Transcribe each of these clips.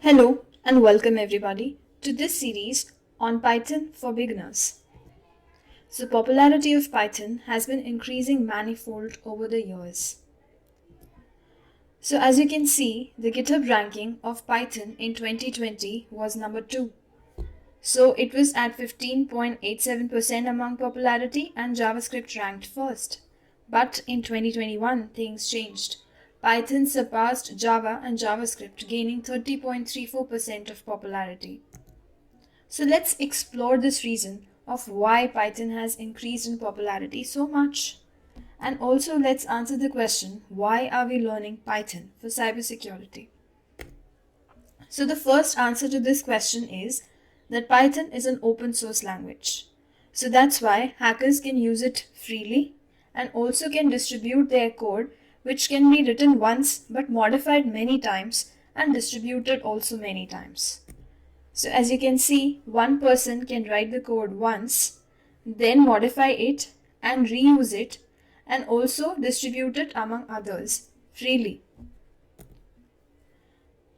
Hello and welcome everybody to this series on Python for beginners. So popularity of Python has been increasing manifold over the years. So as you can see, the GitHub ranking of Python in 2020 was number 2. So it was at 15.87% among popularity and JavaScript ranked first. But in 2021, things changed. Python surpassed Java and JavaScript, gaining 30.34% of popularity. So let's explore this reason of why Python has increased in popularity so much. And also let's answer the question, why are we learning Python for cybersecurity? So the first answer to this question is that Python is an open source language. So that's why hackers can use it freely and also can distribute their code, which can be written once but modified many times and distributed also many times. So as you can see, one person can write the code once, then modify it and reuse it and also distribute it among others freely.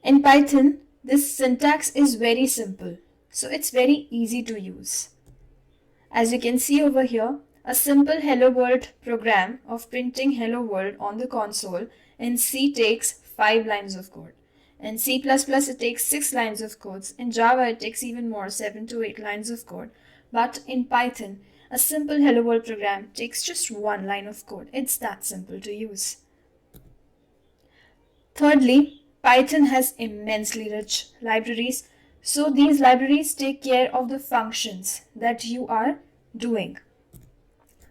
In Python, this syntax is very simple, so it's very easy to use. As you can see over here, a simple Hello World program of printing Hello World on the console in C takes 5 lines of code. In C++ it takes 6 lines of code. In Java it takes even more, 7 to 8 lines of code. But in Python, a simple Hello World program takes just 1 line of code. It's that simple to use. Thirdly, Python has immensely rich libraries. So these libraries take care of the functions that you are doing.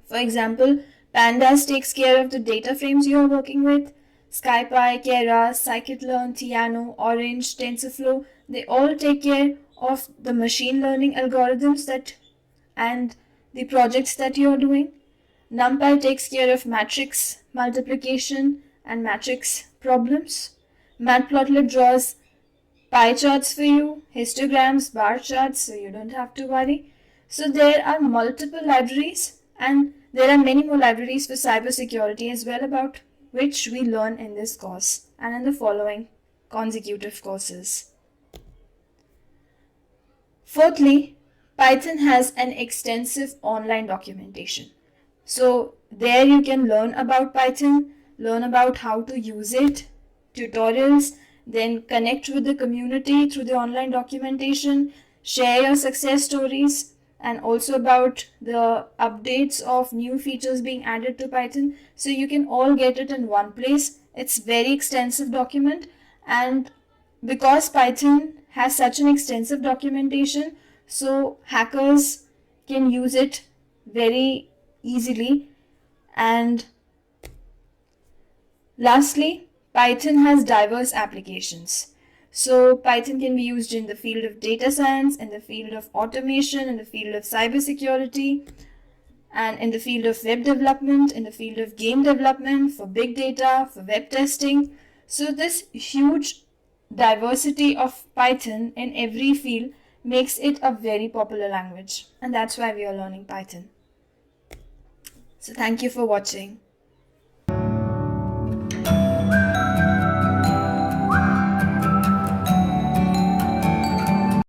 For example, Pandas takes care of the data frames you are working with. SciPy, Keras, Scikit-learn, Theano, Orange, TensorFlow, they all take care of the machine learning algorithms and the projects that you are doing. NumPy takes care of matrix multiplication and matrix problems. Matplotlib draws pie charts for you, histograms, bar charts, so you don't have to worry. So there are multiple libraries and there are many more libraries for cybersecurity as well, about which we learn in this course and in the following consecutive courses. Fourthly, Python has an extensive online documentation. So there you can learn about Python, learn about how to use it, tutorials, then connect with the community through the online documentation, share your success stories, and also about the updates of new features being added to Python. So you can all get it in one place. It's very extensive document, and because Python has such an extensive documentation, so hackers can use it very easily. And lastly, Python has diverse applications. So Python can be used in the field of data science, in the field of automation, in the field of cybersecurity, and in the field of web development, in the field of game development, for big data, for web testing. So this huge diversity of Python in every field makes it a very popular language, and that's why we are learning Python. So thank you for watching.